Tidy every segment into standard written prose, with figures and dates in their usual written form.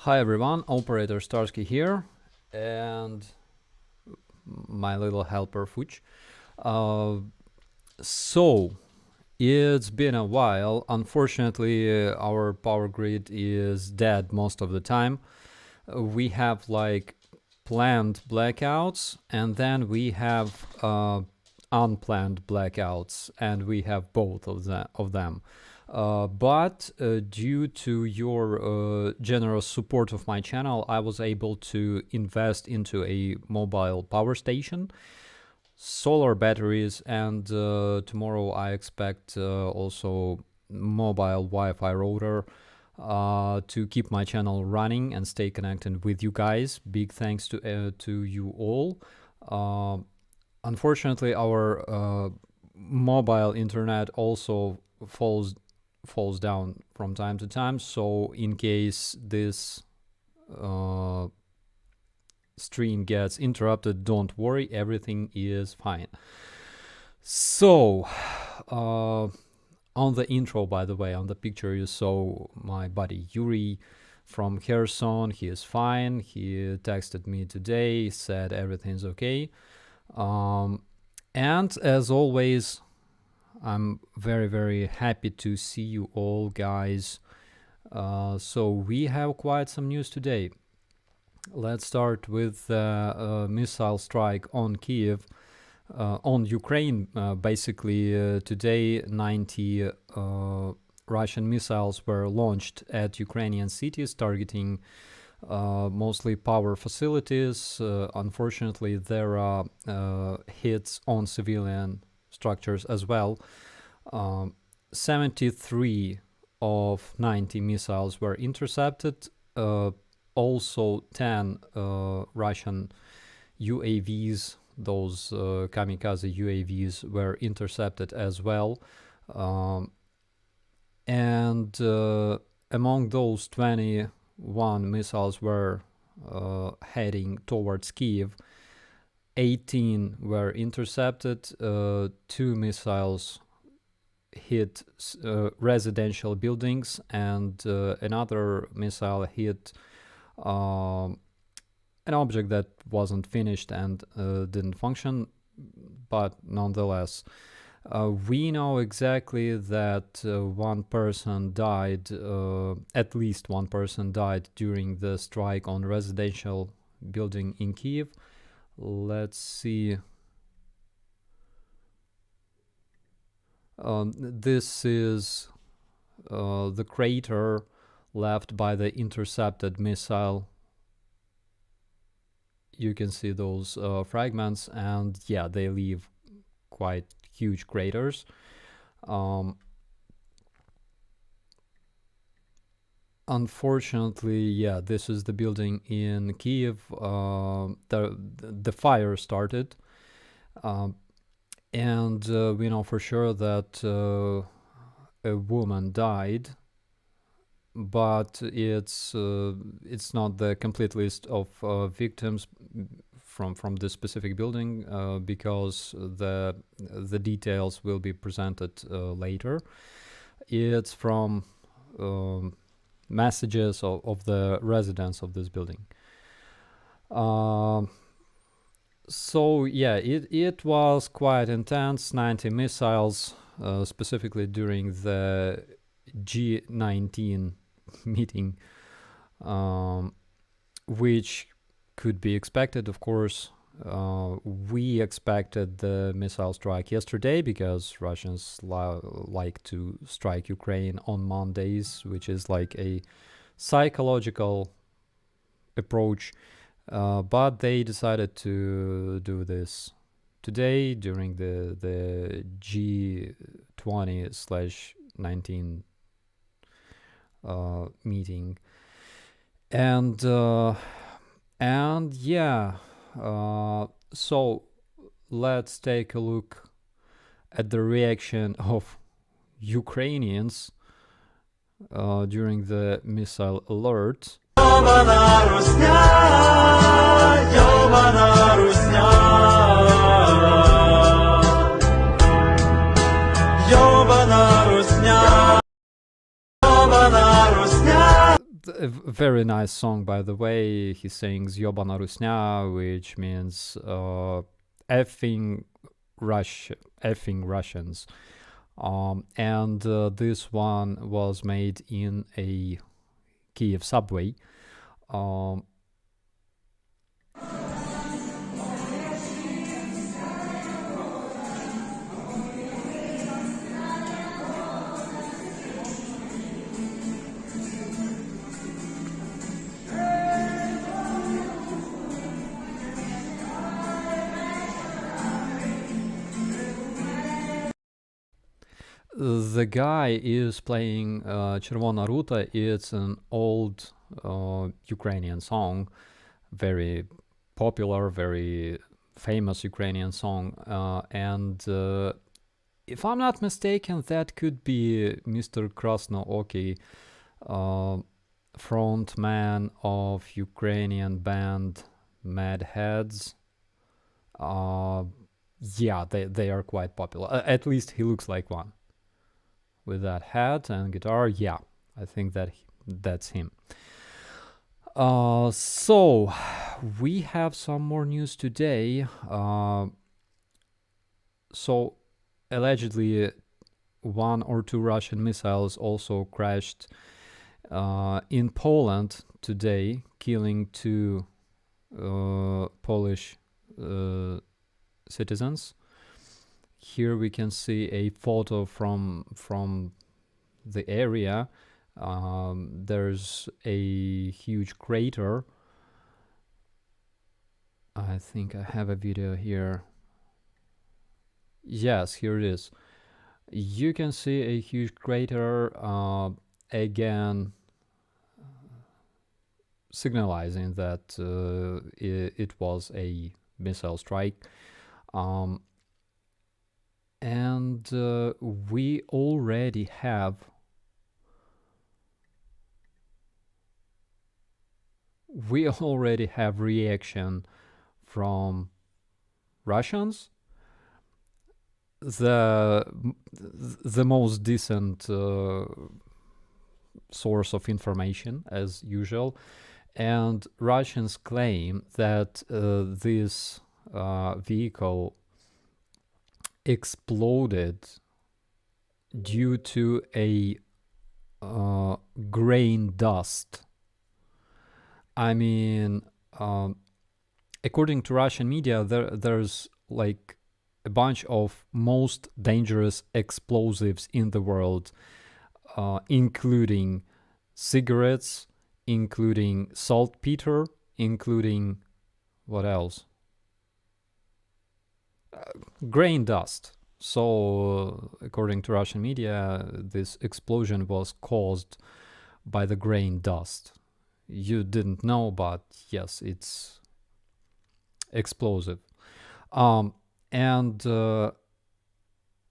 Hi everyone, Operator Starsky here, and my little helper Fuch. So, it's been a while. Unfortunately, our power grid is dead most of the time. We have like planned blackouts, and then we have unplanned blackouts, and we have both of them. But due to your generous support of my channel, I was able to invest into a mobile power station, solar batteries, and tomorrow I expect also mobile Wi-Fi router to keep my channel running and stay connected with you guys. Big thanks to you all. Unfortunately, our mobile internet also falls down from time to time, so in case this stream gets interrupted, don't worry, everything is fine. So on the intro, by the way, on the picture you saw my buddy Yuri from Kherson. He is fine. He texted me today, said everything's okay, and as always, I'm very happy to see you all, guys. So we have quite some news today. Let's start with the missile strike on Kyiv, on Ukraine. Basically, today 90 Russian missiles were launched at Ukrainian cities, targeting mostly power facilities. Unfortunately, there are hits on civilian structures as well. 73 of 90 missiles were intercepted. Also 10 Russian UAVs, those kamikaze UAVs, were intercepted as well. And among those, 21 missiles were heading towards Kyiv. 18 were intercepted. 2 missiles hit residential buildings, and another missile hit an object that wasn't finished and didn't function, but nonetheless. We know exactly that one person died, at least one person died during the strike on residential building in Kyiv. Let's see. This is the crater left by the intercepted missile. You can see those fragments, and yeah, they leave quite huge craters. Unfortunately, yeah, this is the building in Kyiv. The fire started, and we know for sure that a woman died, but it's not the complete list of victims from this specific building, because the details will be presented later. It's from messages of the residents of this building. So yeah, it was quite intense. 90 missiles, specifically during the G19 meeting, which could be expected, of course. We expected the missile strike yesterday because Russians like to strike Ukraine on Mondays, which is like a psychological approach, but they decided to do this today during the G20/19 meeting, and yeah. So let's take a look at the reaction of Ukrainians during the missile alert. A very nice song, by the way. He sings "Yobana Rusnya," which means effing effing Russians. And this one was made in a Kyiv subway. Um, the guy is playing Червона Ruta. It's an old Ukrainian song, very popular, very famous Ukrainian song. And if I'm not mistaken, that could be Mr. Krasnooki, frontman of Ukrainian band Mad Heads. Yeah, they are quite popular. At least he looks like one with that hat and guitar. Yeah, I think that's him. So we have some more news today. So allegedly, one or two Russian missiles also crashed in Poland today, killing two Polish citizens. Here we can see a photo from the area. There's a huge crater. I think I have a video here. Yes, here it is. You can see a huge crater, again signalizing that it was a missile strike. And we already have reaction from Russians. The most decent source of information, as usual, and Russians claim that this vehicle exploded due to a grain dust. I mean, according to Russian media, there's like a bunch of most dangerous explosives in the world, including cigarettes, including saltpeter, including what else? Grain dust. So, according to Russian media, this explosion was caused by the grain dust. You didn't know, but yes, it's explosive. And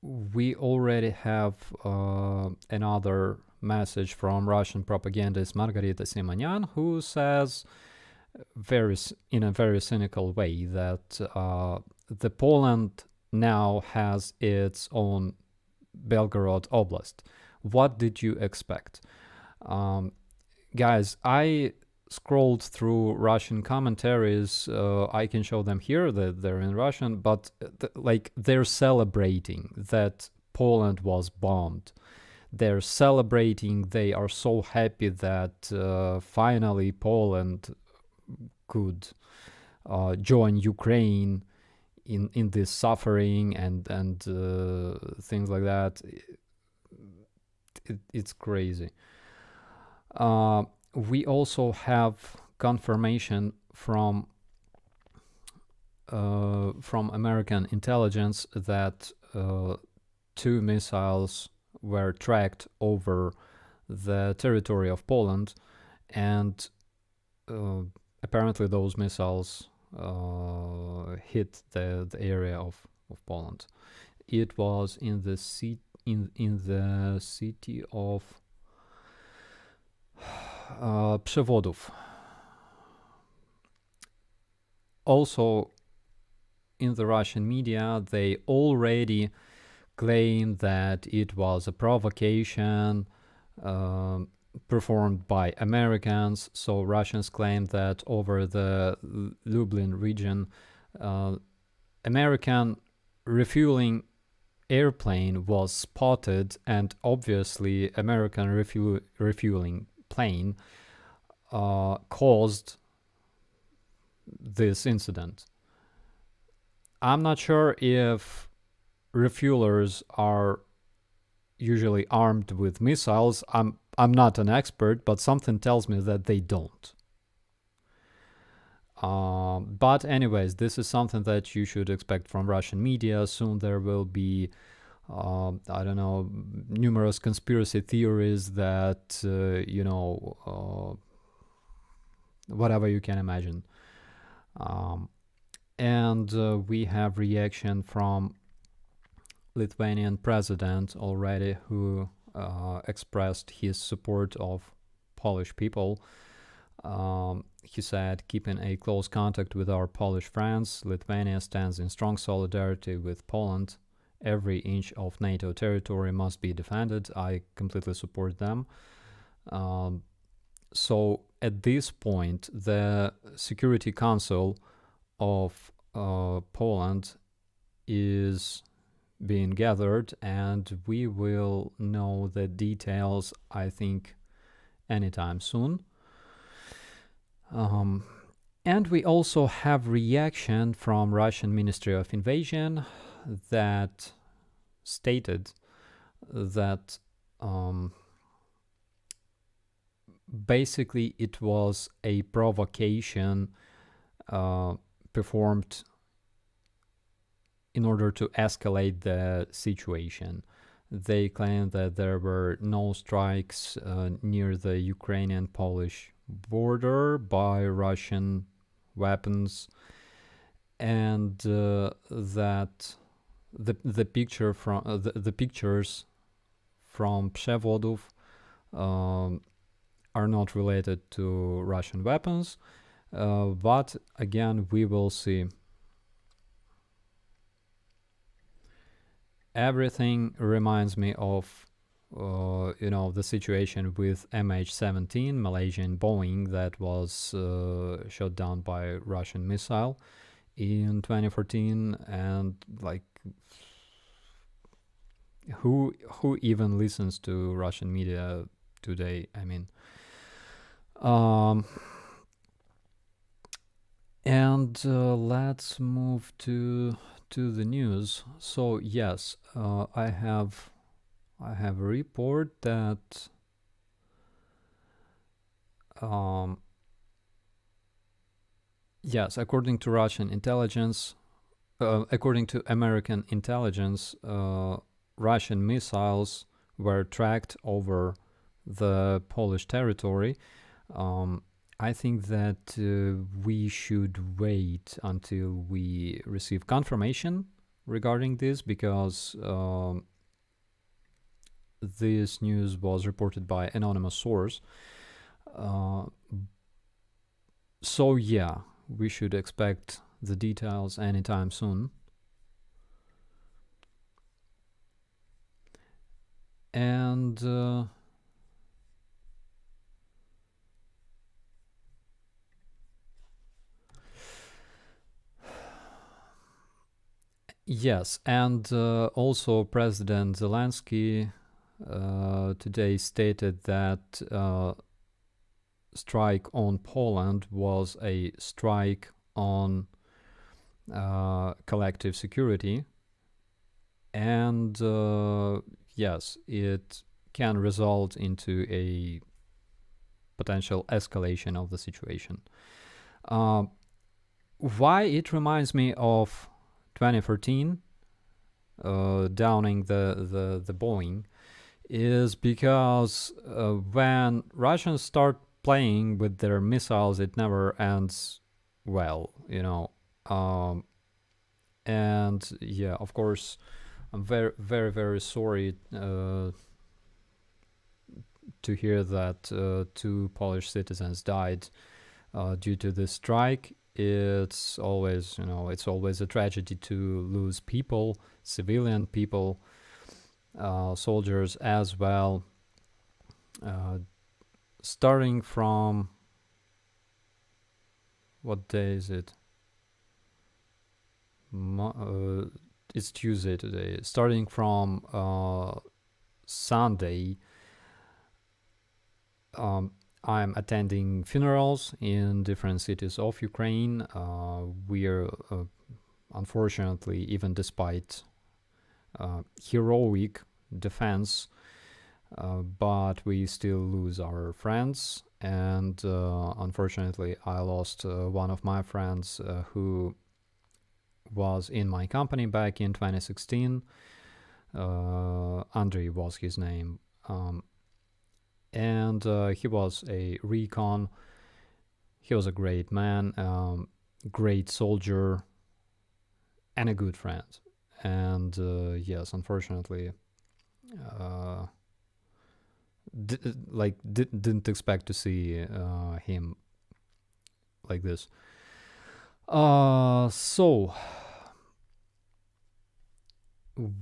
we already have another message from Russian propagandist Margarita Simonyan, who says in a very cynical way that the Poland now has its own Belgorod Oblast. What did you expect? Guys, I scrolled through Russian commentaries. I can show them here, that they're in Russian, but they're celebrating that Poland was bombed. They're celebrating, they are so happy that finally Poland could join Ukraine in this suffering and things like that. It's crazy. We also have confirmation from American intelligence that two missiles were tracked over the territory of Poland, and apparently those missiles hit the area of Poland. It was in the city of Przewodów. Also, in the Russian media, they already claim that it was a provocation. performed by Americans. So Russians claim that over the Lublin region, American refueling airplane was spotted, and obviously American refueling plane caused this incident. I'm not sure if refuelers are usually armed with missiles. I'm not an expert, but something tells me that they don't. But anyways, this is something that you should expect from Russian media. Soon there will be, I don't know, numerous conspiracy theories that, whatever you can imagine. And we have reaction from Lithuanian president already, who expressed his support of Polish people. He said, keeping a close contact with our Polish friends, Lithuania stands in strong solidarity with Poland. Every inch of NATO territory must be defended. I completely support them. So at this point, the Security Council of Poland is being gathered, and we will know the details, I think, anytime soon. And we also have reaction from Russian Ministry of Invasion that stated that basically it was a provocation performed in order to escalate the situation. They claim that there were no strikes near the Ukrainian-Polish border by Russian weapons, and that the picture from the pictures from Przevodów are not related to Russian weapons, but again we will see. Everything reminds me of the situation with MH17, Malaysian Boeing, that was shot down by Russian missile in 2014, and like who even listens to Russian media today? I mean, and let's move to the news. So yes, I have a report that yes, according to Russian intelligence, according to American intelligence, Russian missiles were tracked over the Polish territory. I think that we should wait until we receive confirmation regarding this, because this news was reported by anonymous source. So yeah, we should expect the details anytime soon. And yes, and also President Zelensky today stated that strike on Poland was a strike on collective security, and yes, it can result into a potential escalation of the situation. Why it reminds me of 2014, downing the Boeing, is because when Russians start playing with their missiles, it never ends well, and yeah, of course, I'm very, very, very sorry to hear that 2 Polish citizens died due to this strike. It's always, it's always a tragedy to lose people, civilian people, soldiers as well, starting from what day is it? It's Tuesday today. Starting from Sunday, I'm attending funerals in different cities of Ukraine. We're unfortunately, even despite heroic defense, but we still lose our friends. And unfortunately, I lost one of my friends who was in my company back in 2016. Andrei was his name. And he was a recon. He was a great man, great soldier, and a good friend. And yes, unfortunately, didn't expect to see him like this. So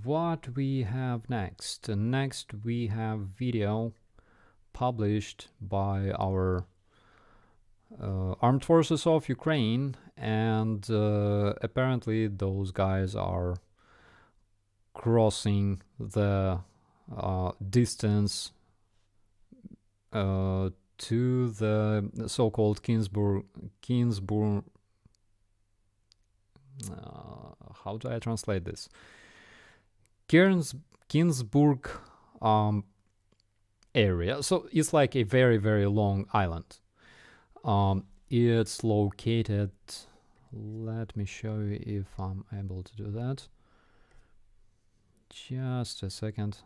what we have next? Next, we have video published by our armed forces of Ukraine, and apparently those guys are crossing the distance to the so-called Kinsburg. How do I translate this? Kinsburg area. So it's like a very, very long island. It's located. Let me show you if I'm able to do that. Just a second.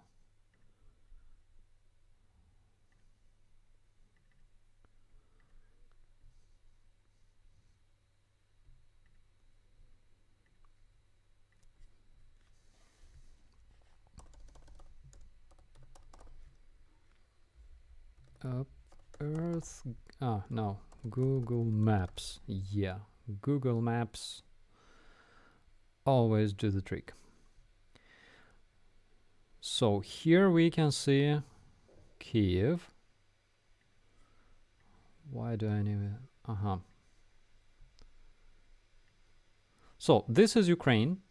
Earth. No. Google Maps. Yeah. Google Maps always do the trick. So here we can see Kyiv. Why do I need it? So this is Ukraine.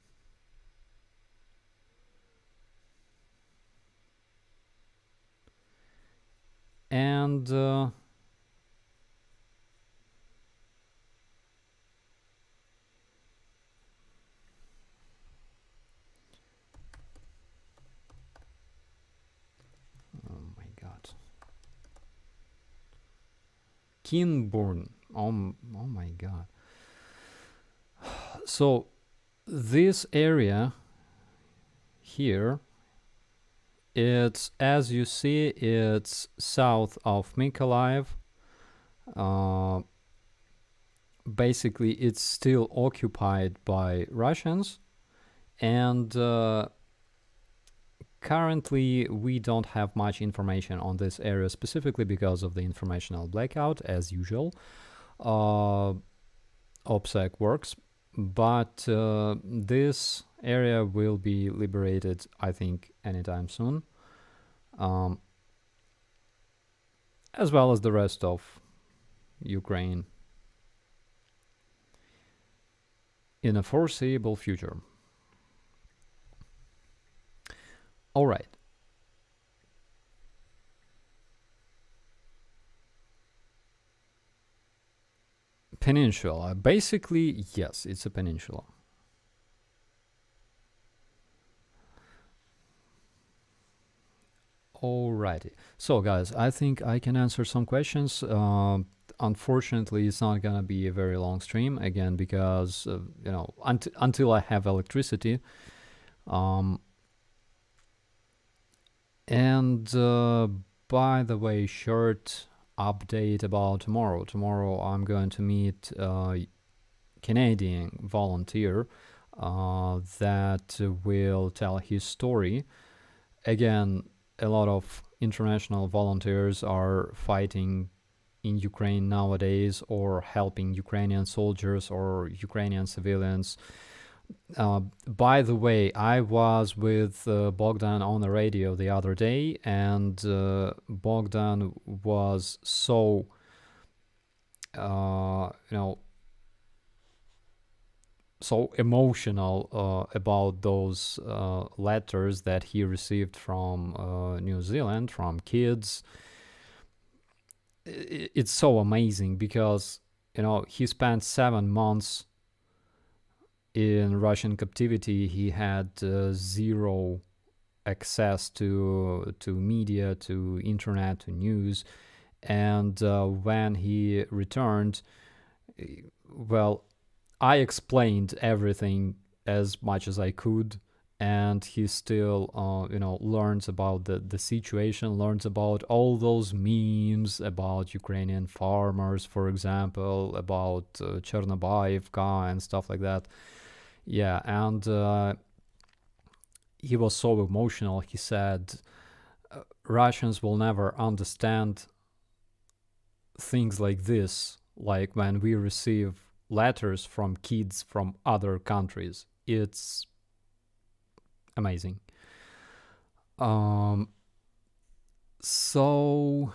And oh my god. Kinburn. Oh my god. So this area here, it's, as you see, it's south of Mykolaiv. Basically, it's still occupied by Russians, and currently we don't have much information on this area, specifically because of the informational blackout, as usual. OPSEC works, but this area will be liberated, I think, anytime soon, as well as the rest of Ukraine in a foreseeable future. All right. Peninsula. Basically, yes, it's a peninsula. Alrighty. So, guys, I think I can answer some questions. Unfortunately, it's not gonna be a very long stream again because you know, until I have electricity. And by the way, short update about tomorrow. Tomorrow I'm going to meet a Canadian volunteer that will tell his story. Again, a lot of international volunteers are fighting in Ukraine nowadays, or helping Ukrainian soldiers or Ukrainian civilians. By the way, I was with Bogdan on the radio the other day, and Bogdan was so, you know, so emotional about those letters that he received from New Zealand, from kids. It's so amazing because, he spent 7 months in Russian captivity. He had zero access to media, to internet, to news, and when he returned, well, I explained everything as much as I could, and he still, learns about the situation, learns about all those memes about Ukrainian farmers, for example, about Chernobyevka and stuff like that. Yeah, and he was so emotional. He said, Russians will never understand things like this, like when we receive letters from kids from other countries. It's amazing. So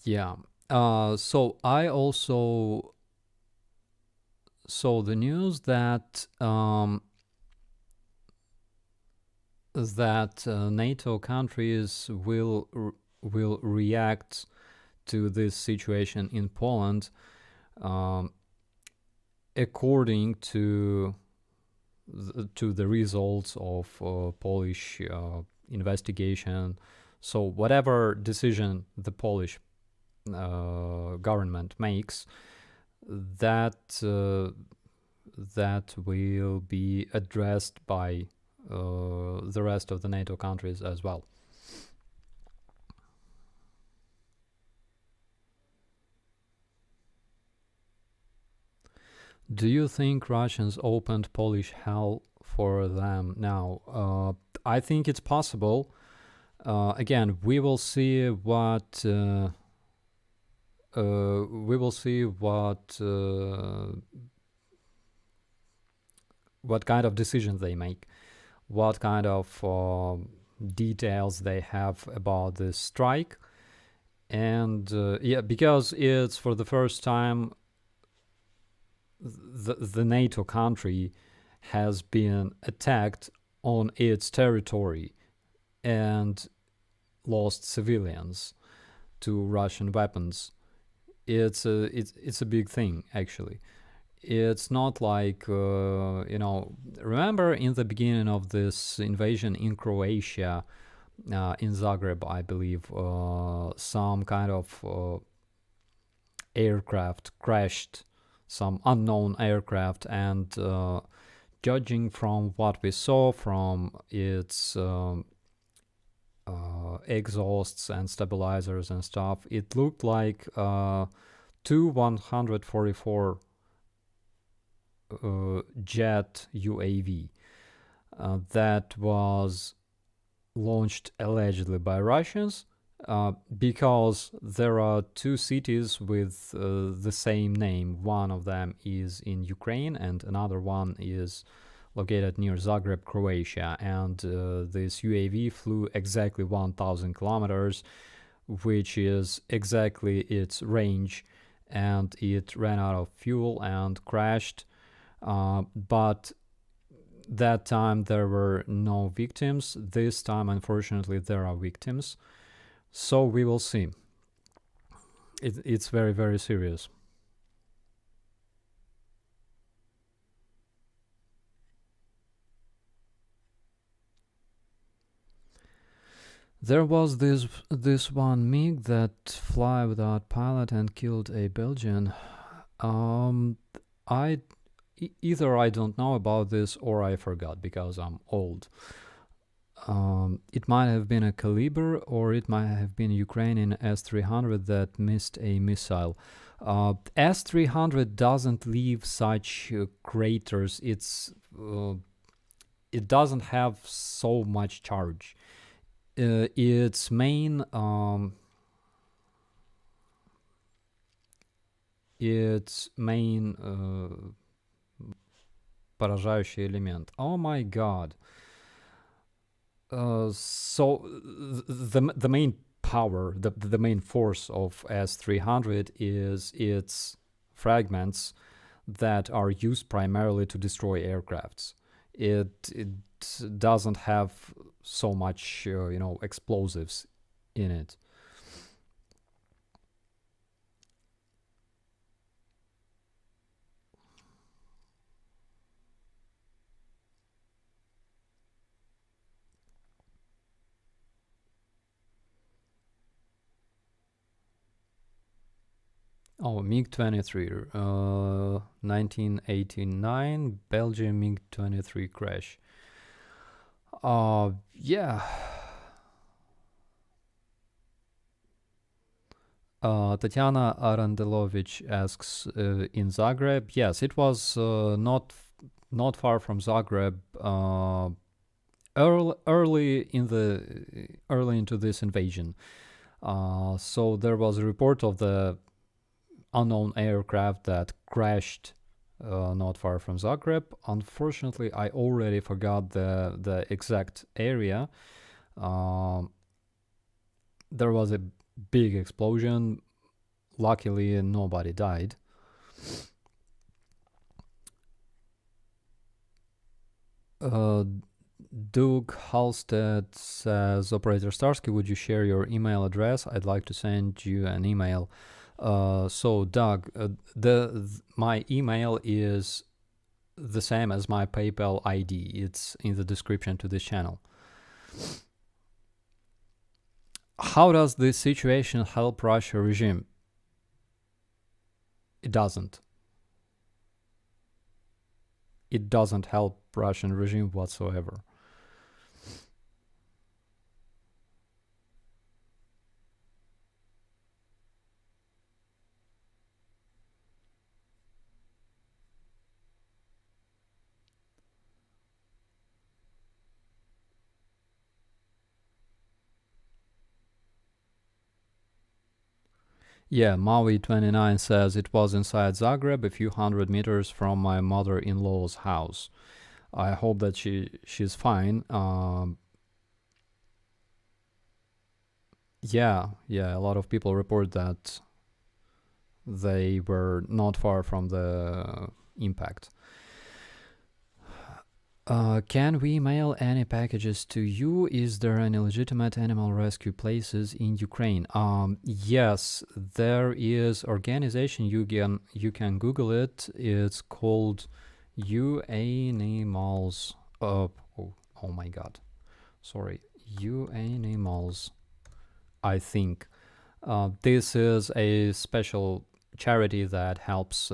yeah. So I also saw the news that NATO countries will react to this situation in Poland um, according to the results of Polish investigation. So whatever decision the Polish government makes, that that will be addressed by the rest of the NATO countries as well. Do you think Russians opened Polish hell for them now? I think it's possible. Again, we will see what what kind of decisions they make, what kind of details they have about this strike, and yeah, because it's for the first time the NATO country has been attacked on its territory and lost civilians to Russian weapons. It's a big thing, actually. It's not like remember in the beginning of this invasion in Croatia, in Zagreb, I believe, some kind of aircraft crashed, some unknown aircraft, and judging from what we saw from its exhausts and stabilizers and stuff, it looked like two 144 jet UAV that was launched allegedly by Russians, because there are two cities with the same name. One of them is in Ukraine and another one is located near Zagreb, Croatia. And this UAV flew exactly 1,000 kilometers, which is exactly its range, and it ran out of fuel and crashed. But that time there were no victims. This time, unfortunately, there are victims. So we will see. It's very, very serious. There was this one MiG that fly without pilot and killed a Belgian. I either I don't know about this or I forgot because I'm old. It might have been a Caliber or it might have been a Ukrainian S-300 that missed a missile. S-300 doesn't leave such craters. It doesn't have so much charge. Its main its main поражающий элемент. Oh my god. So the main power, the main force of S-300 is its fragments that are used primarily to destroy aircrafts. It doesn't have so much explosives in it. Oh, MiG-23, 1989 Belgian MiG-23 crash. Yeah. Tatiana Arandelovich asks, in Zagreb. Yes, it was not far from Zagreb. Early into this invasion. So there was a report of the unknown aircraft that crashed not far from Zagreb. Unfortunately, I already forgot the exact area. There was a big explosion. Luckily, nobody died. Doug Halstead says, Operator Starsky, would you share your email address? I'd like to send you an email. So Doug, my email is the same as my PayPal ID. It's in the description to this channel. How does this situation help Russia regime? It doesn't. It doesn't help Russian regime whatsoever. Yeah, Maui29 says it was inside Zagreb, a few hundred meters from my mother-in-law's house. I hope that she's fine. Yeah, a lot of people report that they were not far from the impact. Can we mail any packages to you? Is there any legitimate animal rescue places in Ukraine? Yes, there is organization. You can Google it. It's called U-Animals. Oh my God, sorry, U-Animals. I think this is a special charity that helps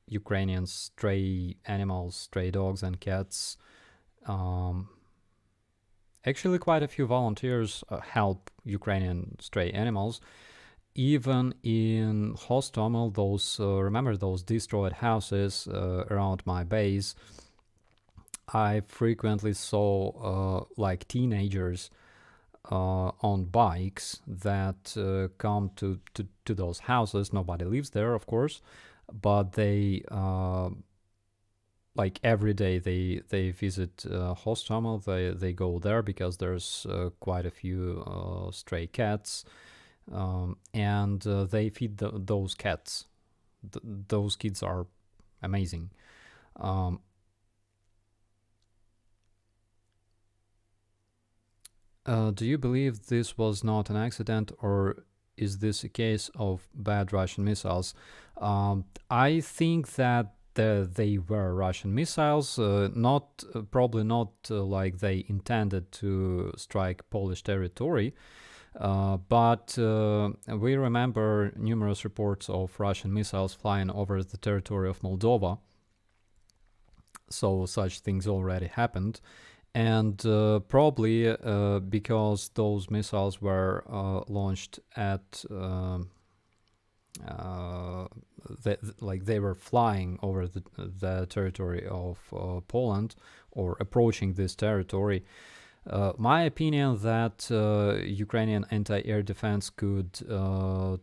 Ukrainian stray animals, stray dogs and cats. Actually, quite a few volunteers help Ukrainian stray animals. Even in Hostomel, remember those destroyed houses around my base, I frequently saw like teenagers on bikes that come to those houses. Nobody lives there, of course, but they like every day they visit Hostomel. They go there because there's quite a few stray cats, and they feed those cats. Those kids are amazing. Do you believe this was not an accident, or is this a case of bad Russian missiles? I think that they were Russian missiles, probably not like they intended to strike Polish territory, but we remember numerous reports of Russian missiles flying over the territory of Moldova, so such things already happened. And probably because those missiles were launched at they were flying over the territory of Poland or approaching this territory, My opinion that Ukrainian anti-air defense could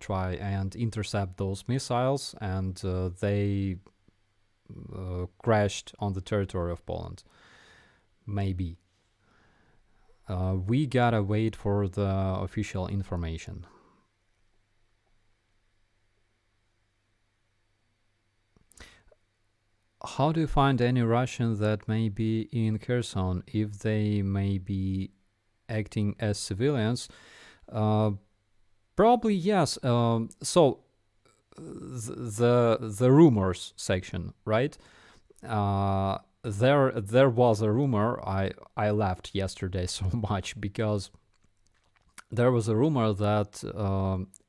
try and intercept those missiles, and they crashed on the territory of Poland. Maybe. We gotta wait for the official information. How do you find any Russians that may be in Kherson if they may be acting as civilians? Probably yes. So the rumors section, right? There was a rumor. I laughed yesterday so much because there was a rumor that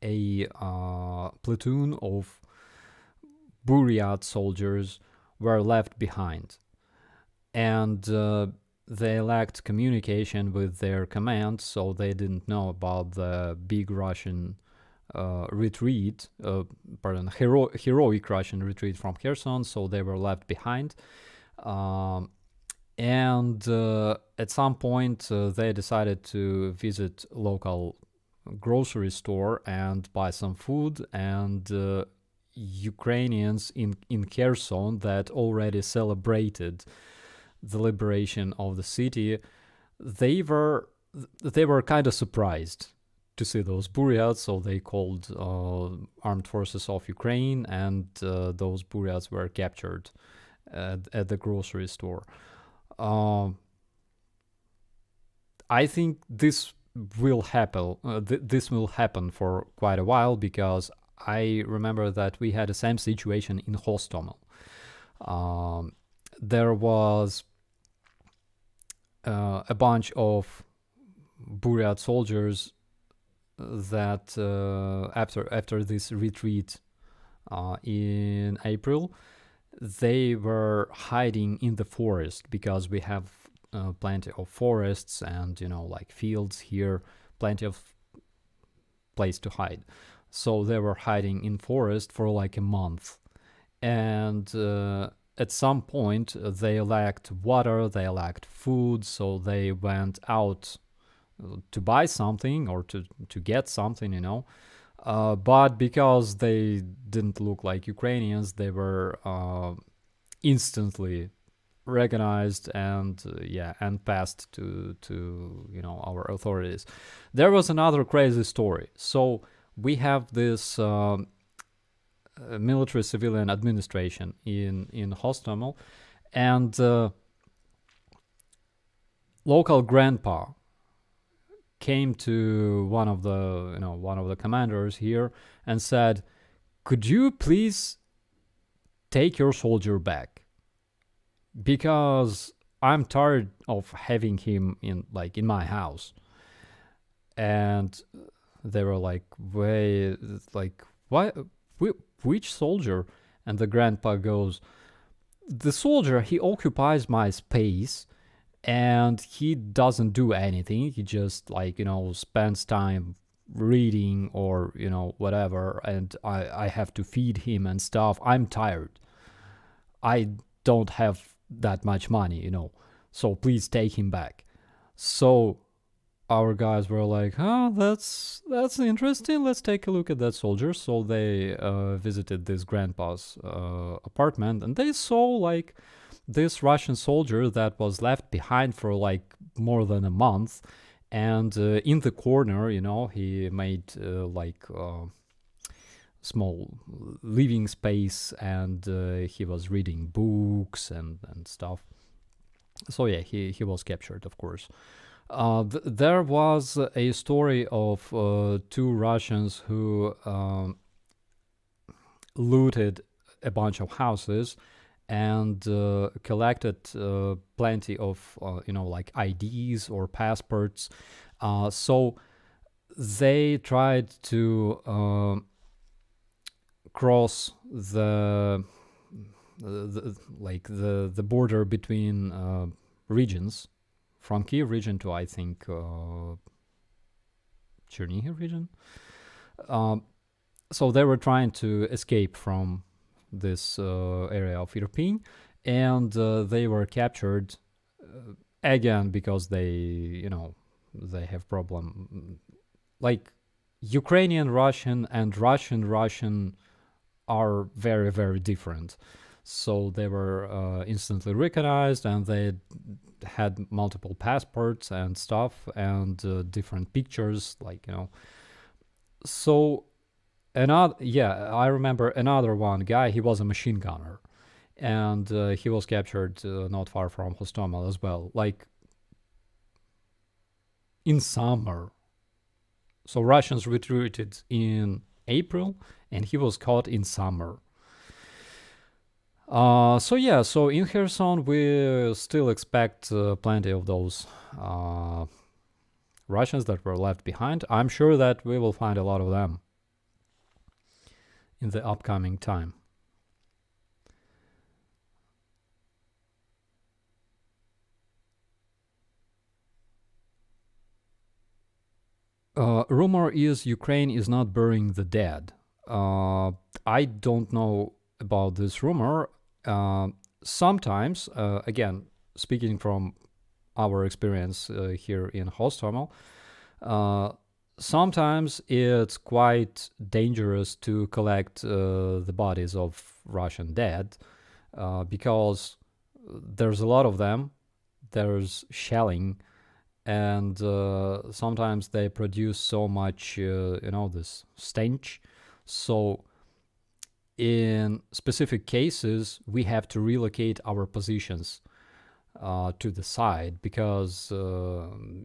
a platoon of Buryat soldiers were left behind, and they lacked communication with their command, so they didn't know about the big Russian retreat, heroic Russian retreat from Kherson, so they were left behind. And at some point, they decided to visit local grocery store and buy some food, and Ukrainians in Kherson that already celebrated the liberation of the city, they were kind of surprised to see those Buryats, so they called armed forces of Ukraine, and those Buryats were captured at the grocery store. I think this will happen. This will happen for quite a while, because I remember that we had the same situation in Hostomel. There was a bunch of Buryat soldiers that after this retreat in April, they were hiding in the forest, because we have plenty of forests and like fields here, plenty of place to hide. So they were hiding in forest for like a month, and at some point they lacked water, they lacked food, so they went out to buy something or to get something, but because they didn't look like Ukrainians, they were instantly recognized and passed to our authorities. There was another crazy story. So we have this military civilian administration in Hostomel, and local grandpa came to one of the commanders here and said, "Could you please take your soldier back? Because I'm tired of having him in my house." And they were like, "Wait, like what? Which soldier?" And the grandpa goes, "The soldier, he occupies my space, and he doesn't do anything. He just spends time reading or whatever, and I have to feed him and stuff. I'm tired. I don't have that much money, so please take him back." So our guys were like, "Oh, that's interesting. Let's take a look at that soldier." So they visited this grandpa's apartment, and they saw this Russian soldier that was left behind for more than a month, and in the corner, he made small living space, and he was reading books and stuff. So yeah, he was captured, of course. There was a story of two Russians who looted a bunch of houses and collected plenty of IDs or passports. So they tried to cross the border between regions, from Kyiv region to, I think, Chernihiv region. So they were trying to escape from this area of Irpin, and they were captured again because they have problem, like Ukrainian Russian and Russian are very very different. So they were instantly recognized, and they had multiple passports and stuff, and different pictures, like So another, yeah, I remember another one guy. He was a machine gunner, and he was captured not far from Hostomel as well, like in summer. So Russians retreated in April, and he was caught in summer. So yeah, so in Kherson we still expect plenty of those Russians that were left behind. I'm sure that we will find a lot of them in the upcoming time. Rumor is Ukraine is not burying the dead. I don't know about this rumor. Sometimes, again, speaking from our experience here in Hostomel, sometimes it's quite dangerous to collect the bodies of Russian dead because there's a lot of them. There's shelling, and sometimes they produce so much, this stench. So in specific cases, we have to relocate our positions to the side because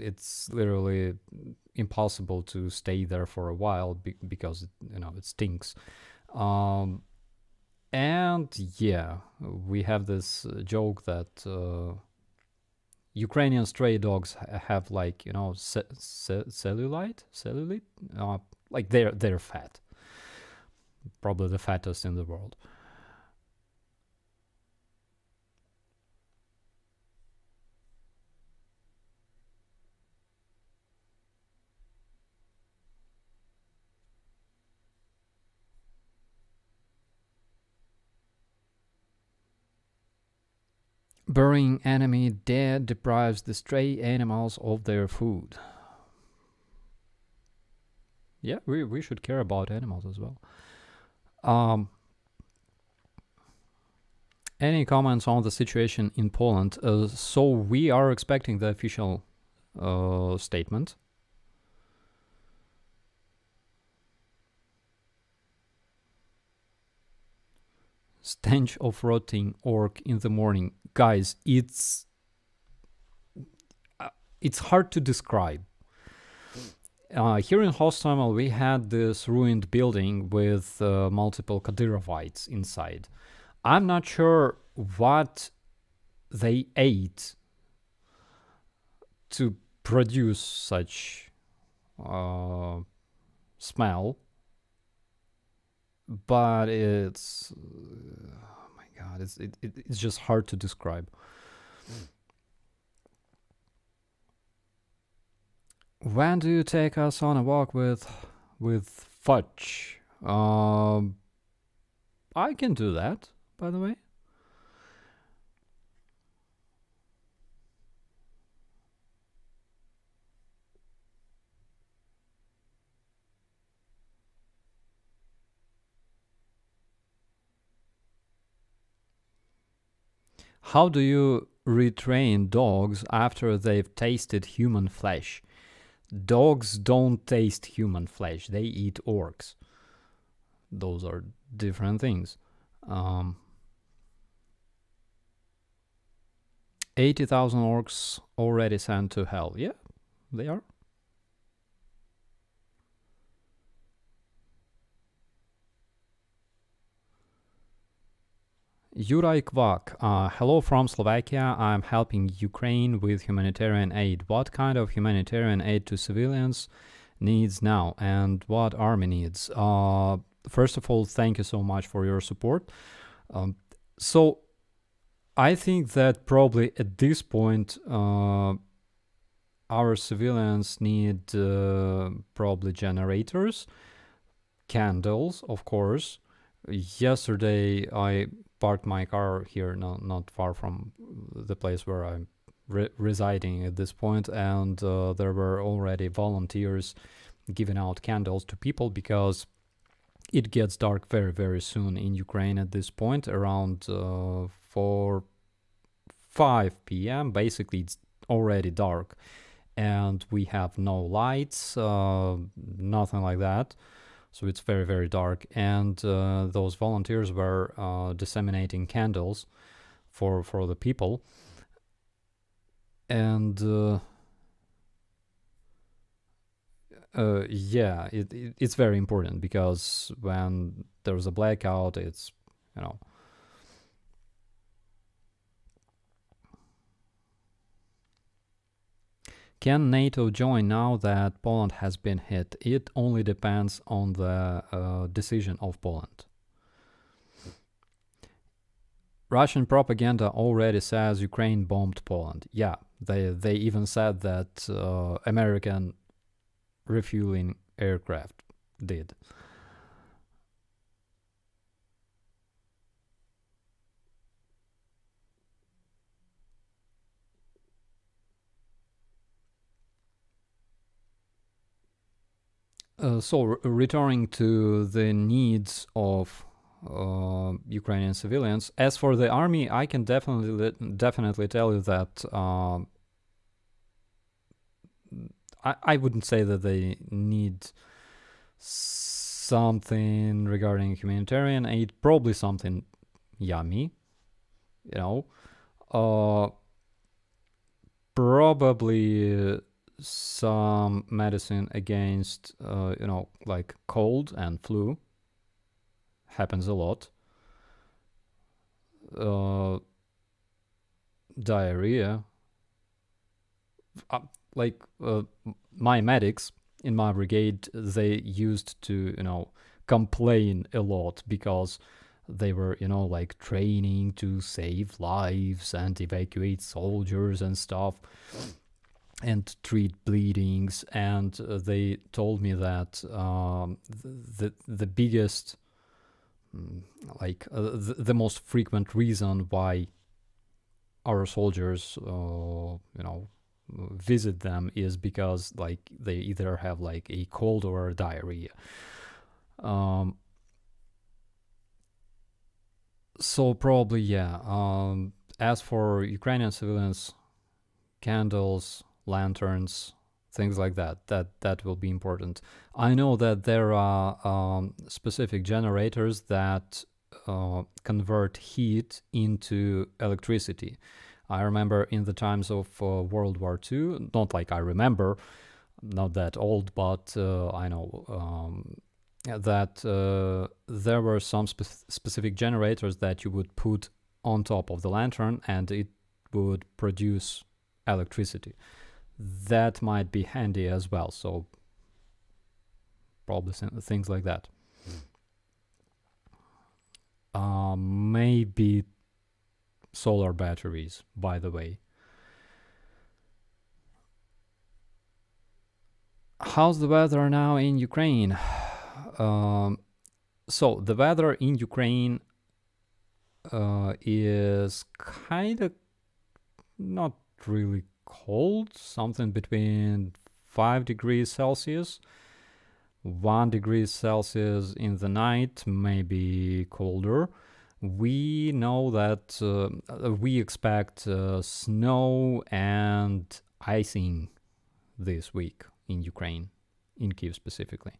it's literally impossible to stay there for a while because it stinks. And yeah, we have this joke that Ukrainian stray dogs have like cellulite, like they're fat, probably the fattest in the world. Burying enemy dead deprives the stray animals of their food. Yeah, we should care about animals as well. Any comments on the situation in Poland? So we are expecting the official statement. Stench of rotting orc in the morning, guys. It's hard to describe. Here in Hostomel, we had this ruined building with multiple Kadyrovites inside. I'm not sure what they ate to produce such smell, but it's oh my god, it's just hard to describe. When do you take us on a walk with Fudge? I can do that, by the way. How do you retrain dogs after they've tasted human flesh? Dogs don't taste human flesh, they eat orcs. Those are different things. 80,000 orcs already sent to hell. Yeah, they are. Juraj Kvak, hello from Slovakia. I'm helping Ukraine with humanitarian aid. What kind of humanitarian aid to civilians needs now, and what army needs? First of all, thank you so much for your support. So I think that probably at this point, our civilians need probably generators, candles, of course. Yesterday, I parked my car here, not far from the place where I'm residing at this point, and there were already volunteers giving out candles to people because it gets dark very, very soon in Ukraine at this point, around 4 5 p.m. Basically, it's already dark, and we have no lights, nothing like that. So it's very, very dark. And those volunteers were disseminating candles for the people. And yeah, it's very important because when there's a blackout, it's, you know, can NATO join now that Poland has been hit? It only depends on the decision of Poland. Russian propaganda already says Ukraine bombed Poland. Yeah, they even said that American refueling aircraft did. So returning to the needs of Ukrainian civilians, as for the army, I can definitely tell you that I wouldn't say that they need something regarding humanitarian aid. Probably something yummy, you know. Probably some medicine against, like cold and flu. Happens a lot. Diarrhea. My medics in my brigade, they used to, complain a lot because they were, like training to save lives and evacuate soldiers and stuff and treat bleedings. And they told me that the biggest, the most frequent reason why our soldiers, visit them is because like they either have like a cold or diarrhea. So probably, yeah. As for Ukrainian civilians, candles, lanterns, things like that will be important. I know that there are specific generators that convert heat into electricity. I remember in the times of World War II, not like I remember, not that old, but I know that there were some specific generators that you would put on top of the lantern and it would produce electricity. That might be handy as well, so probably things like that. Maybe solar batteries, by the way. How's the weather now in Ukraine? So the weather in Ukraine is kind of not really cold, something between 5 degrees Celsius, 1 degree Celsius in the night, maybe colder. We know that we expect snow and icing this week in Ukraine, in Kyiv specifically.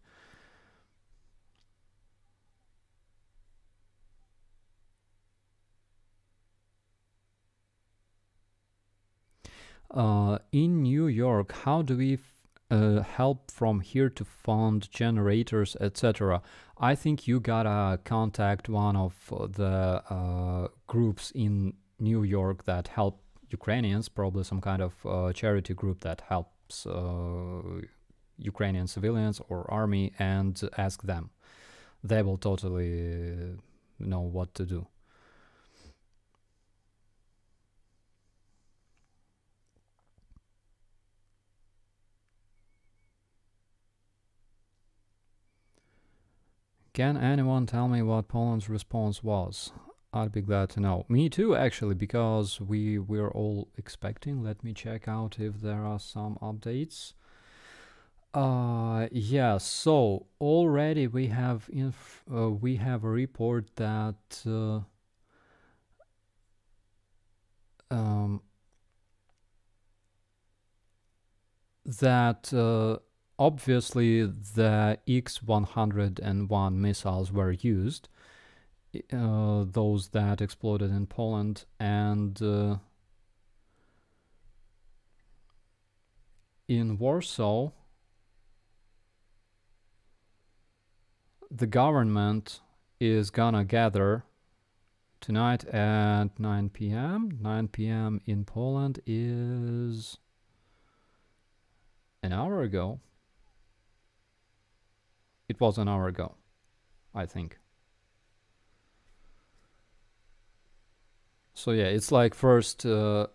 In New York, how do we help from here to fund generators, etc.? I think you gotta contact one of the groups in New York that help Ukrainians, probably some kind of charity group that helps Ukrainian civilians or army, and ask them. They will totally know what to do. Can anyone tell me what Poland's response was? I'd be glad to know. Me too, actually, because we're all expecting. Let me check out if there are some updates. Yeah. So already we have a report that um, that obviously the X-101 missiles were used, those that exploded in Poland, and in Warsaw, the government is gonna gather tonight at 9 p.m. 9 p.m. in Poland is an hour ago. It was an hour ago, I think. So yeah, it's like first it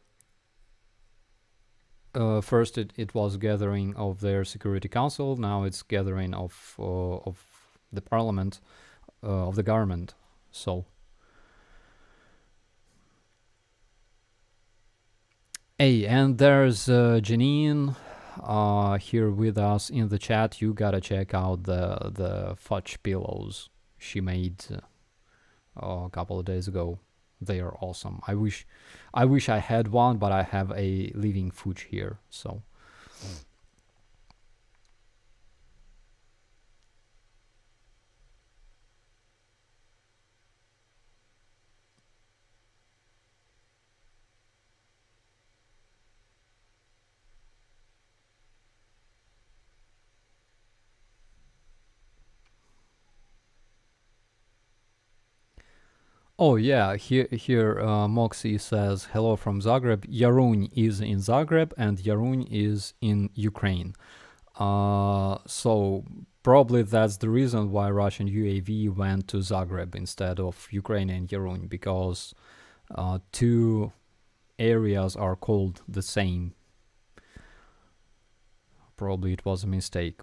was gathering of their Security Council. Now it's gathering of the Parliament, of the government. So, hey, and there's Janine here with us in the chat. You gotta check out the fudge pillows she made a couple of days ago. They are awesome. I wish I had one, but I have a living fudge here. So. Oh yeah, here Moxie says hello from Zagreb. Yarun is in Zagreb and Yarun is in Ukraine. So probably that's the reason why Russian UAV went to Zagreb instead of Ukraine and Yarun, because two areas are called the same. Probably it was a mistake.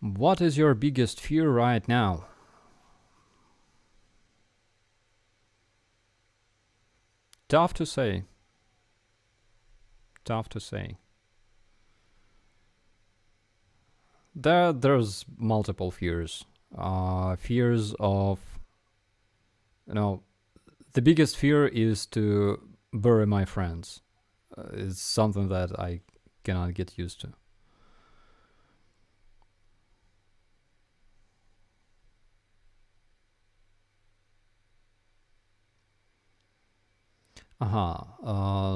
What is your biggest fear right now? Tough to say. Tough to say. There's multiple fears. Fears of, the biggest fear is to bury my friends. It's something that I cannot get used to.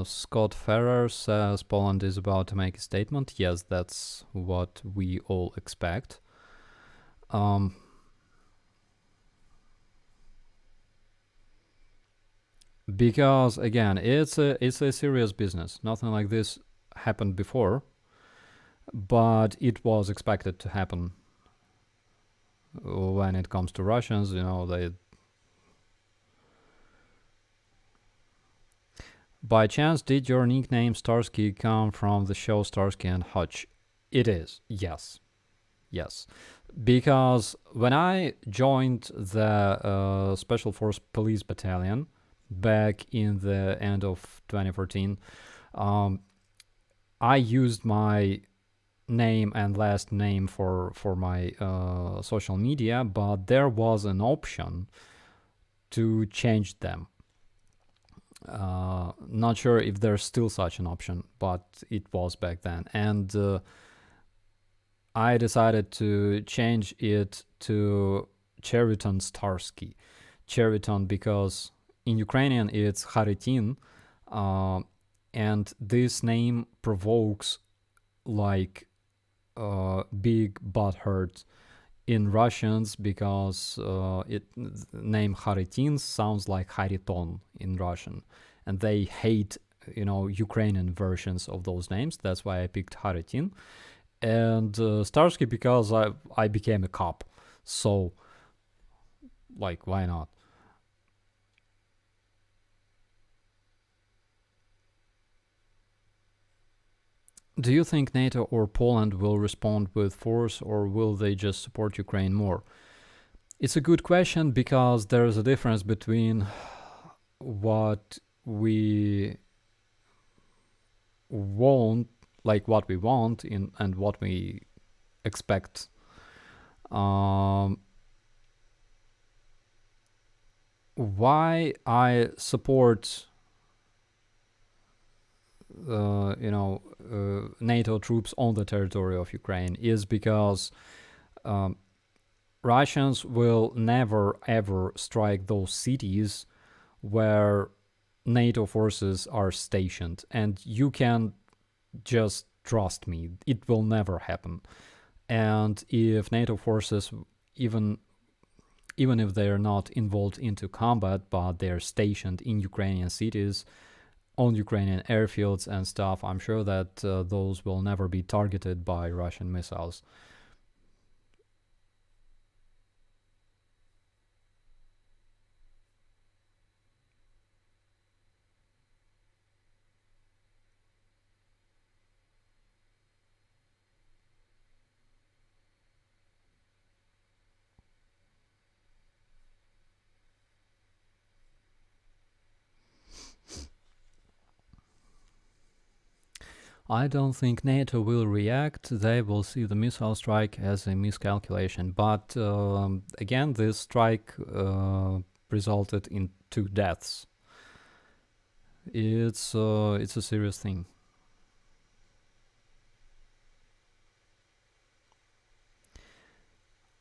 Scott Ferrer says Poland is about to make a statement. Yes, that's what we all expect. Because again, it's a serious business. Nothing like this happened before, but it was expected to happen. When it comes to Russians, they. By chance, did your nickname Starsky come from the show Starsky and Hutch? It is, yes. Yes. Because when I joined the Special Force Police Battalion back in the end of 2014, I used my name and last name for my social media, but there was an option to change them. Not sure if there's still such an option, but it was back then. And I decided to change it to Cheriton Starsky. Cheriton because in Ukrainian it's Kharitin, and this name provokes like big butt hurt in Russians because name Kharitin sounds like Hariton in Russian, and they hate Ukrainian versions of those names. That's why I picked Kharitin. And Starsky because I became a cop, so Like, why not? Do you think NATO or Poland will respond with force, or will they just support Ukraine more? It's a good question because there's a difference between what we want, like what we want in, and what we expect. Um, why I support, NATO troops on the territory of Ukraine is because um, Russians will never ever strike those cities where NATO forces are stationed, and you can just trust me, it will never happen. And if NATO forces, even even if they are not involved into combat, but they're stationed in Ukrainian cities, on Ukrainian airfields and stuff, I'm sure that those will never be targeted by Russian missiles. I don't think NATO will react. They will see the missile strike as a miscalculation. But again, this strike resulted in 2 deaths. It's a serious thing.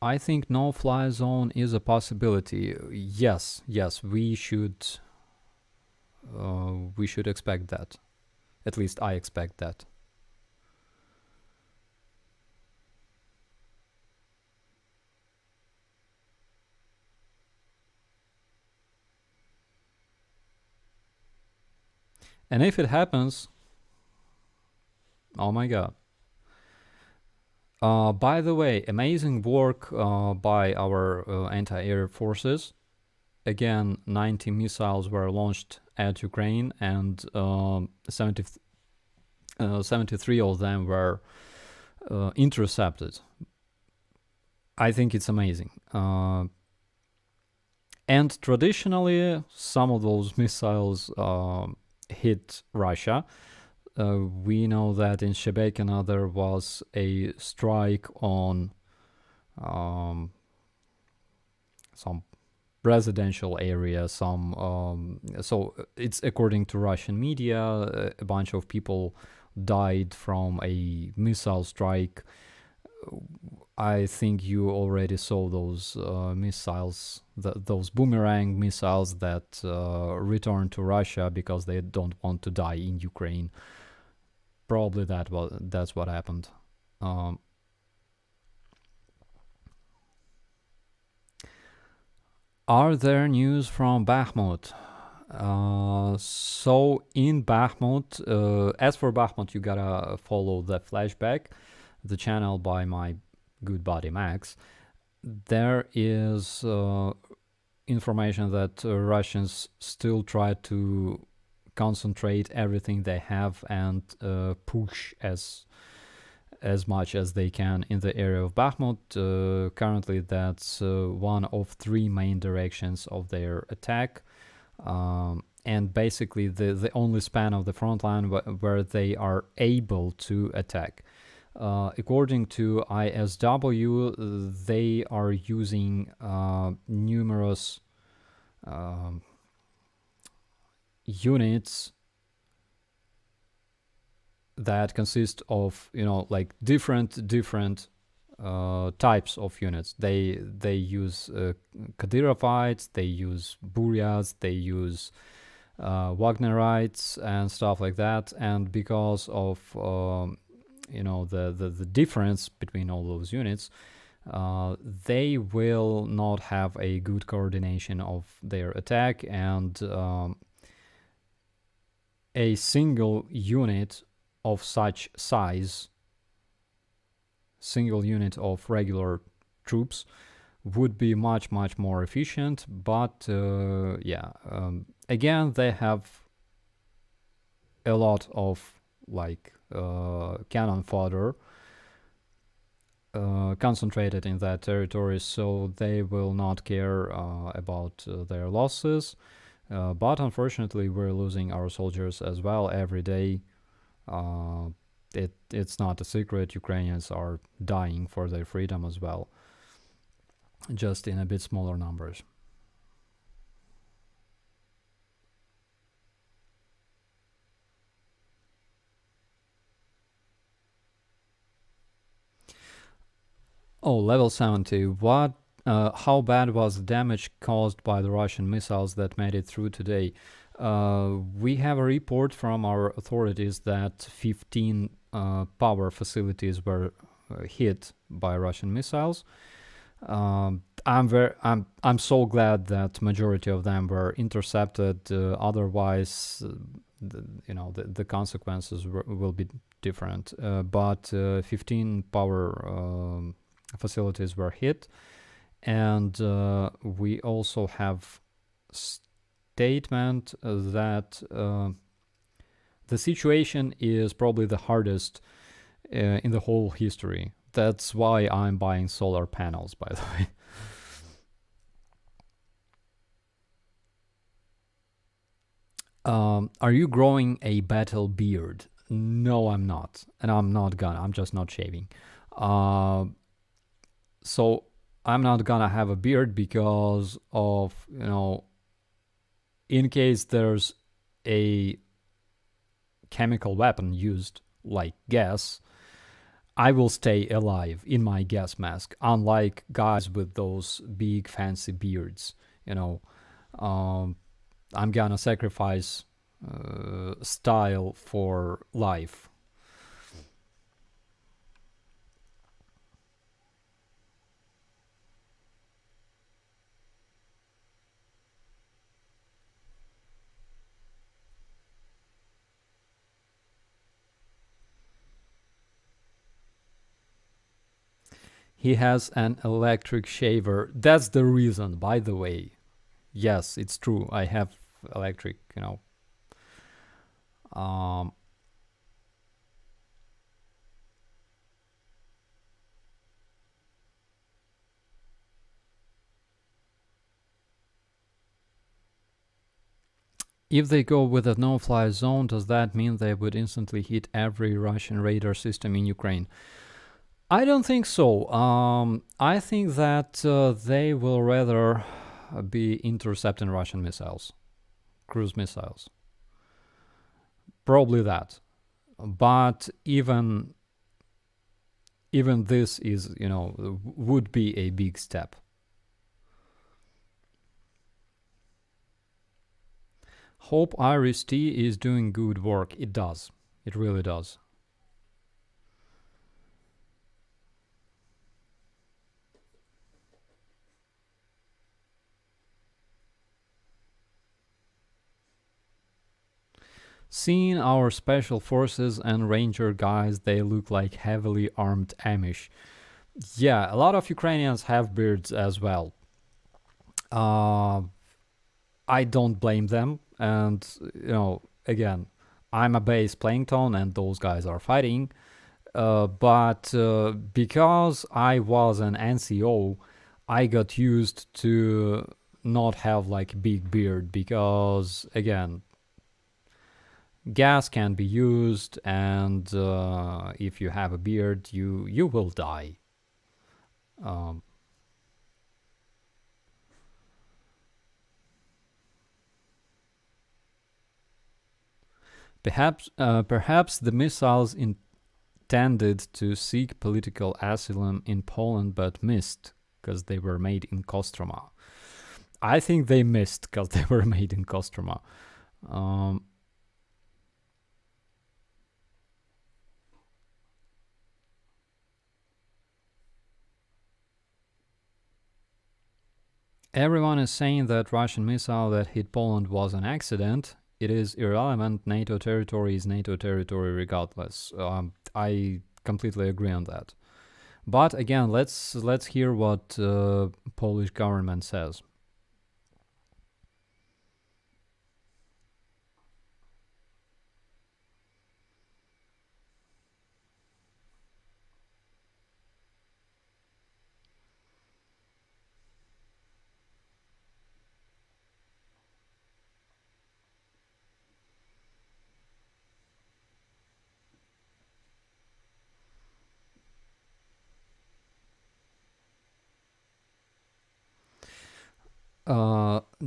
I think no-fly zone is a possibility. Yes, yes, we should expect that. At least I expect that. And if it happens, oh my god. By the way, amazing work by our anti-air forces. Again, 90 missiles were launched at Ukraine, and 73 of them were intercepted. I think it's amazing. And traditionally, some of those missiles hit Russia. We know that in Shebekina there was a strike on some residential area. So it's according to Russian media, a bunch of people died from a missile strike. I think you already saw those missiles, those boomerang missiles that return to Russia because they don't want to die in Ukraine. Probably that's what happened. Um, are there news from Bakhmut? So in Bakhmut, as for Bakhmut, you gotta follow the flashback, the channel by my good buddy Max. There is information that Russians still try to concentrate everything they have and push as much as they can in the area of Bakhmut. Currently, that's one of 3 main directions of their attack. And basically the only span of the front line where they are able to attack. According to ISW, they are using numerous units that consist of, like different types of units. They use Kadyrovites, they use Buryats, they use Wagnerites and stuff like that. And because of the difference between all those units, they will not have a good coordination of their attack, and a single unit of such size, single unit of regular troops, would be much more efficient. But yeah, again, they have a lot of like cannon fodder concentrated in that territory, so they will not care about their losses. But unfortunately, we're losing our soldiers as well every day. Uh, it's not a secret. Ukrainians are dying for their freedom as well, just in a bit smaller numbers. Oh, level 70. What? How bad was the damage caused by the Russian missiles that made it through today? We have a report from our authorities that 15 power facilities were hit by Russian missiles. I'm so glad that majority of them were intercepted. Otherwise, the consequences will be different. But 15 power facilities were hit, and we also have statement that the situation is probably the hardest in the whole history. That's why I'm buying solar panels, by the way. Are you growing a battle beard? No, I'm not, and I'm not gonna. I'm just not shaving. So I'm not gonna have a beard because of, in case there's a chemical weapon used like gas, I will stay alive in my gas mask, unlike guys with those big fancy beards. I'm gonna sacrifice style for life. He has an electric shaver. That's the reason, by the way. Yes, it's true. I have electric, Um, if they go with a no-fly zone, does that mean they would instantly hit every Russian radar system in Ukraine? I don't think so. I think that they will rather be intercepting Russian missiles, cruise missiles. Probably that. But even this is, would be a big step. Hope Iris T is doing good work. It does. It really does. Seeing our special forces and ranger guys, they look like heavily armed Amish. Yeah, a lot of Ukrainians have beards as well. I don't blame them. And, again, I'm a base playing tone and those guys are fighting. But because I was an NCO, I got used to not have like big beard because, again, gas can be used, and if you have a beard, you will die. Um, perhaps the missiles intended to seek political asylum in Poland but missed because they were made in Kostroma. I think they missed because they were made in Kostroma. Everyone is saying that Russian missile that hit Poland was an accident. It is irrelevant. NATO territory is NATO territory regardless. I completely agree on that. But again, let's hear what Polish government says.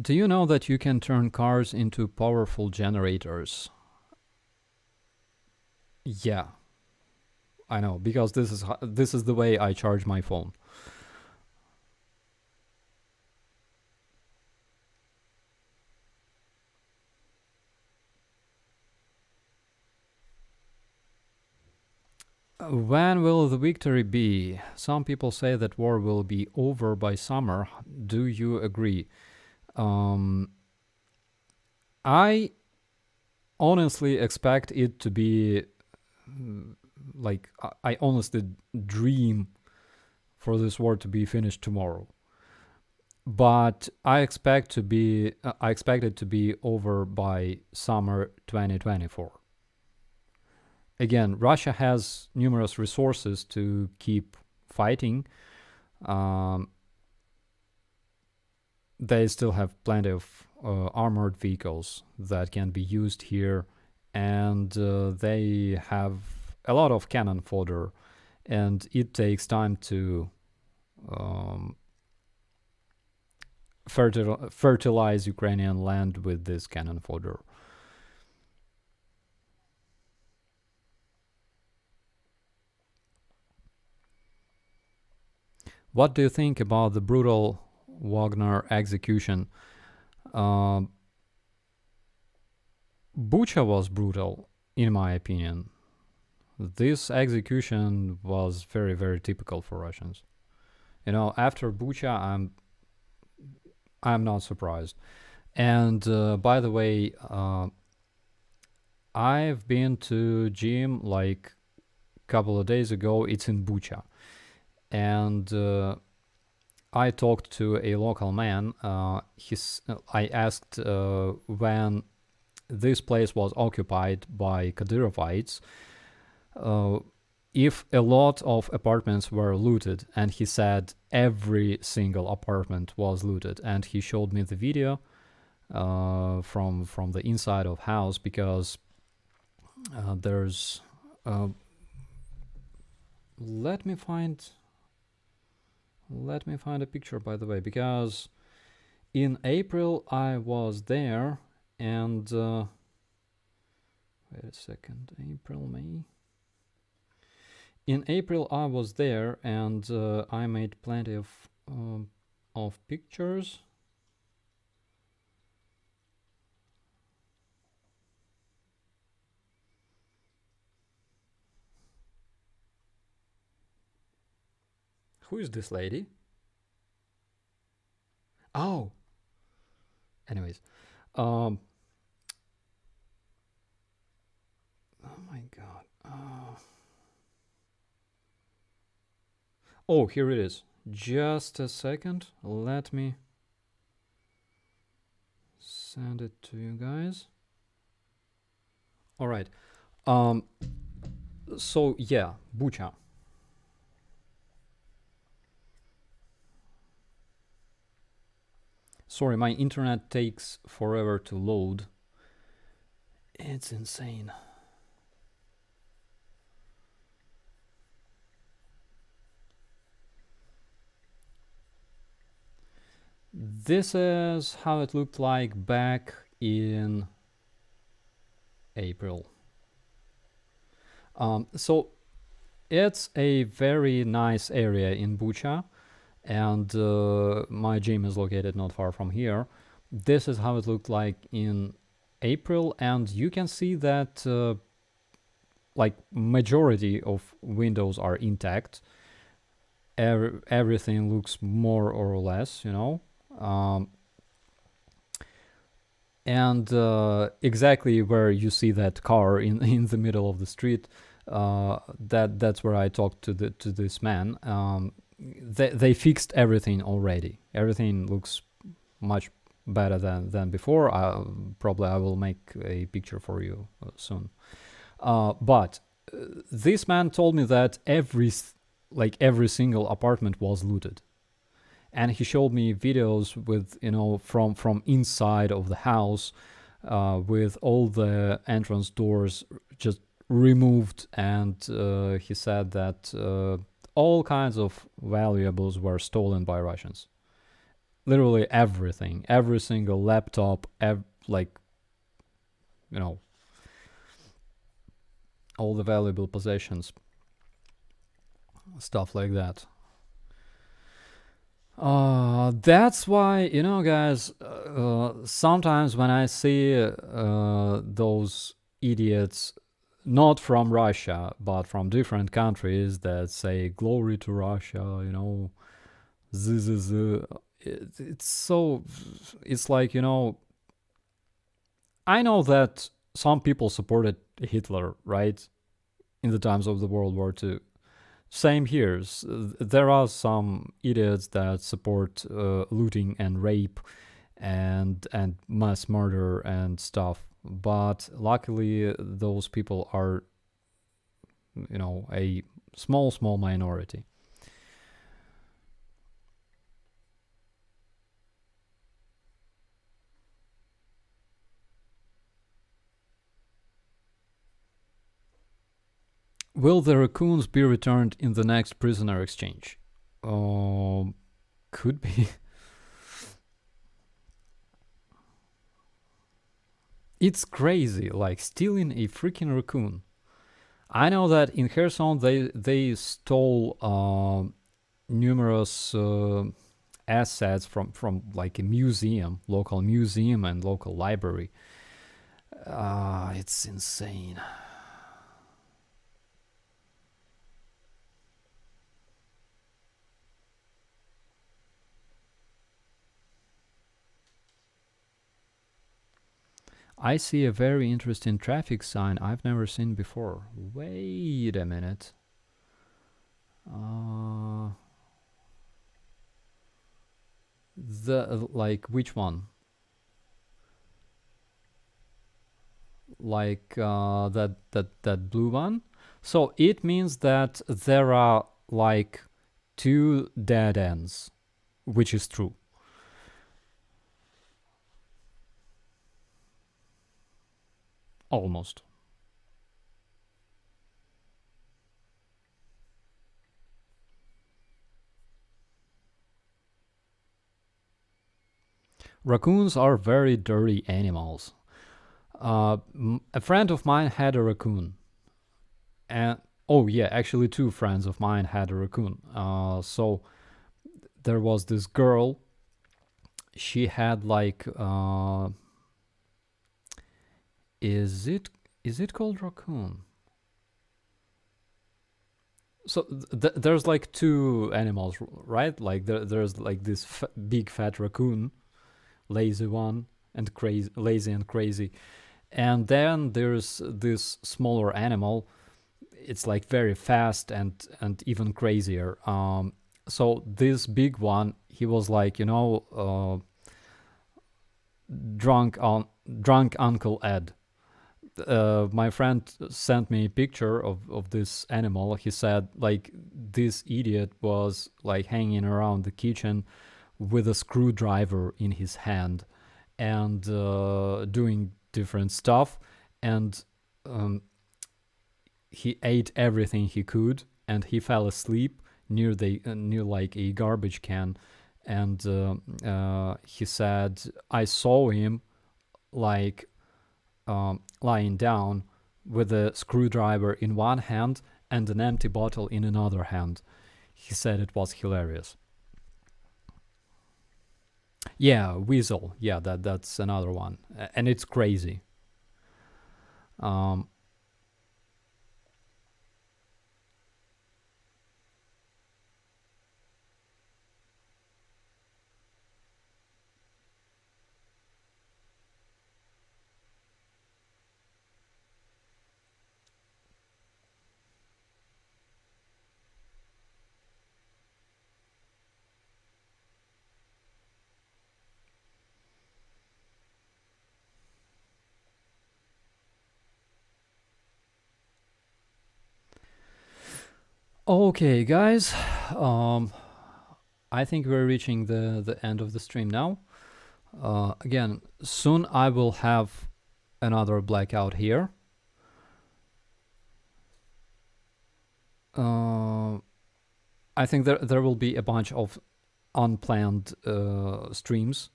Do you know that you can turn cars into powerful generators? Yeah, I know, because this is the way I charge my phone. When will the victory be? Some people say that war will be over by summer. Do you agree? Um, I honestly expect it to be like I honestly dream for this war to be finished tomorrow. But I expect it to be over by summer 2024. Again, Russia has numerous resources to keep fighting. Um, they still have plenty of armored vehicles that can be used here, and they have a lot of cannon fodder, and it takes time to um, fertilize Ukrainian land with this cannon fodder. What do you think about the brutal Wagner execution? Uh, Bucha was brutal, in my opinion. This execution was very, very typical for Russians. You know, after Bucha, I'm not surprised. And by the way, I've been to gym like a couple of days ago. It's in Bucha, and I talked to a local man. I asked when this place was occupied by Kadyrovites, if a lot of apartments were looted, and he said every single apartment was looted, and he showed me the video from the inside of house, because there's let me find a picture, by the way, because in April I was there, and wait a second, April, May. In April I was there, and I made plenty of pictures. Who is this lady? Oh, anyways, oh my god. Oh, here it is. Just a second. Let me send it to you guys. All right. So yeah, Bucha. Sorry, my internet takes forever to load. It's insane. This is how it looked like back in April. So it's a very nice area in Bucha, and my gym is located not far from here. This is how it looked like in April, and you can see that like majority of windows are intact. Everything looks more or less, you know. And exactly where you see that car in the middle of the street, That's where I talked to this man. They fixed everything already. Everything looks much better than before. Probably I will make a picture for you soon. But this man told me that every single apartment was looted, and he showed me videos with from inside of the house, with all the entrance doors just removed, and he said that all kinds of valuables were stolen by Russians. Literally everything, every single laptop, like you know all the valuable possessions, stuff like that. That's why, guys, sometimes when I see those idiots, not from Russia, but from different countries, that say glory to Russia, this is, it's so, it's like, I know that some people supported Hitler, right? In the times of the World War II. Same here. There are some idiots that support looting and rape and mass murder and stuff. But luckily, those people are, a small minority. Will the raccoons be returned in the next prisoner exchange? Could be. It's crazy, like stealing a freaking raccoon. I know that in Kherson they stole numerous assets from like a museum, local museum and local library. It's insane. I see a very interesting traffic sign I've never seen before. Wait a minute. The like which one? Like that blue one? So it means that there are like two dead ends, which is true. Almost. Raccoons are very dirty animals. A friend of mine had a raccoon, and oh yeah, actually two friends of mine had a raccoon. So there was this girl. She had like, is it called raccoon? So there's like two animals, right? Like there's like this big fat raccoon, lazy one, and lazy and crazy, and then there's this smaller animal. It's like very fast and even crazier. So this big one, he was like, drunk Uncle Ed. My friend sent me a picture of this animal. He said like this idiot was like hanging around the kitchen with a screwdriver in his hand and doing different stuff, and he ate everything he could, and he fell asleep near like a garbage can, and he said I saw him like lying down with a screwdriver in one hand and an empty bottle in another hand. He said it was hilarious. Yeah, Weasel. Yeah, that's another one, and it's crazy. Um, Okay, guys. I think we're reaching the end of the stream now. Again, soon I will have another blackout here. I think there will be a bunch of unplanned streams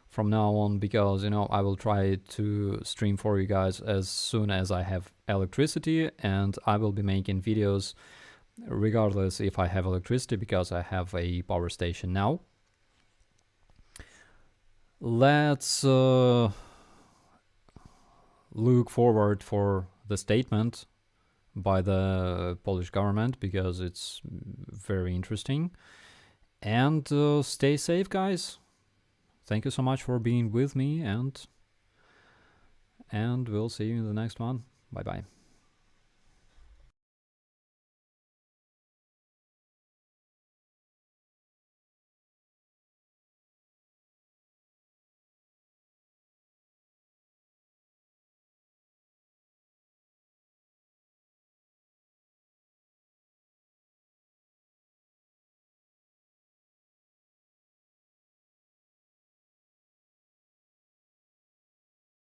from now on, because I will try to stream for you guys as soon as I have electricity, and I will be making videos regardless if I have electricity, because I have a power station now. Let's look forward for the statement by the Polish government, because it's very interesting. And stay safe, guys. Thank you so much for being with me, and we'll see you in the next one. Bye bye.